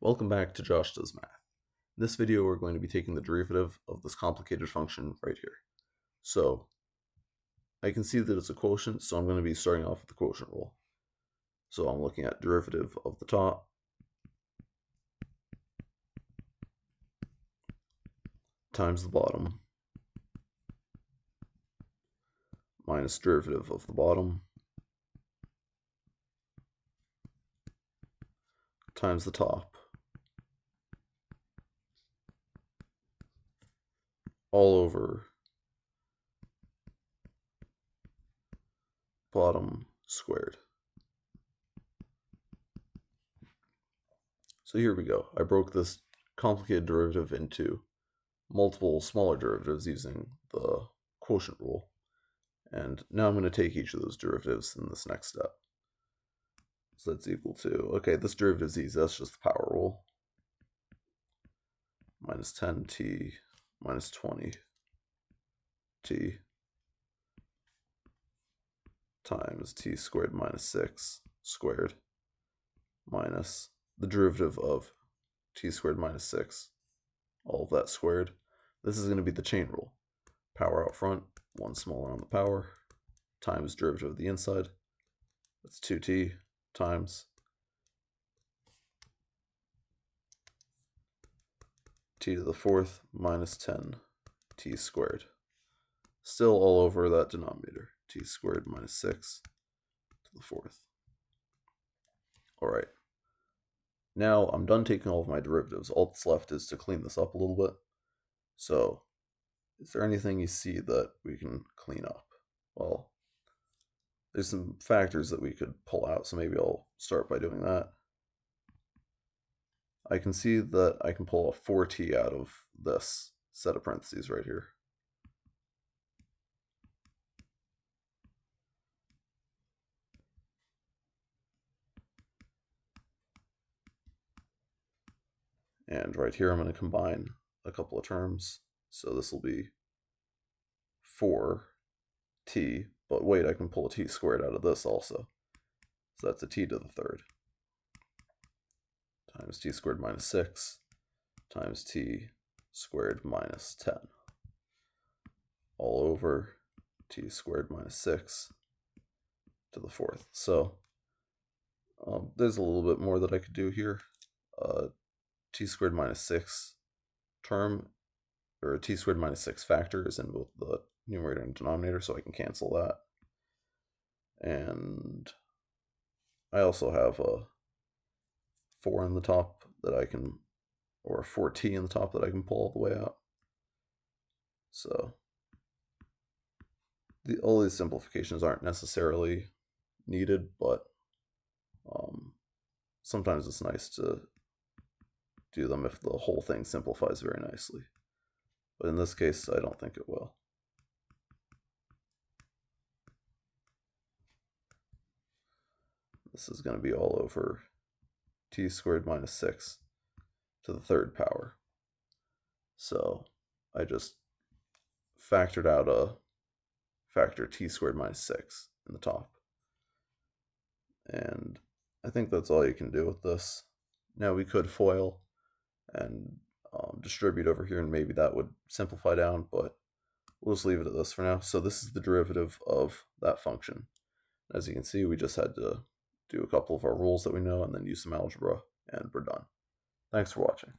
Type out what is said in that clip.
Welcome back to Josh Does Math. In this video, we're going to be taking the derivative of this complicated function right here. So I can see that it's a quotient, so I'm going to be starting off with the quotient rule. So I'm looking at derivative of the top times the bottom minus derivative of the bottom times the top all over bottom squared. So here we go. I broke this complicated derivative into multiple smaller derivatives using the quotient rule. And now I'm going to take each of those derivatives in this next step. So that's equal to, okay, this derivative is easy, that's just the power rule. Minus 10t minus 20t times t squared minus 6 squared minus the derivative of t squared minus 6, all of that squared. This is going to be the chain rule. Power out front, one smaller on the power, times derivative of the inside. That's 2t times t to the fourth minus 10t squared. Still all over that denominator, t squared minus 6 to the fourth. All right. Now I'm done taking all of my derivatives. All that's left is to clean this up a little bit. So is there anything you see that we can clean up? Well, there's some factors that we could pull out, so maybe I'll start by doing that. I can see that I can pull a 4t out of this set of parentheses right here. And right here I'm going to combine a couple of terms. So this will be 4t, but wait, I can pull a t squared out of this also. So that's a t to the third times t squared minus 6 times t squared minus 10 all over t squared minus 6 to the fourth. So there's a little bit more that I could do here. T squared minus 6 term, or t squared minus 6 factor is in both the numerator and denominator, so I can cancel that. And I also have a 4 in the top that I can, or a 4t in the top that I can pull all the way out. So all these simplifications aren't necessarily needed, but sometimes it's nice to do them if the whole thing simplifies very nicely. But in this case, I don't think it will. This is going to be all over t squared minus 6 to the third power. So I just factored out a factor t squared minus 6 in the top. And I think that's all you can do with this. Now we could FOIL and distribute over here, and maybe that would simplify down, but we'll just leave it at this for now. So this is the derivative of that function. As you can see, we just had to do a couple of our rules that we know and then use some algebra, and we're done. Thanks for watching.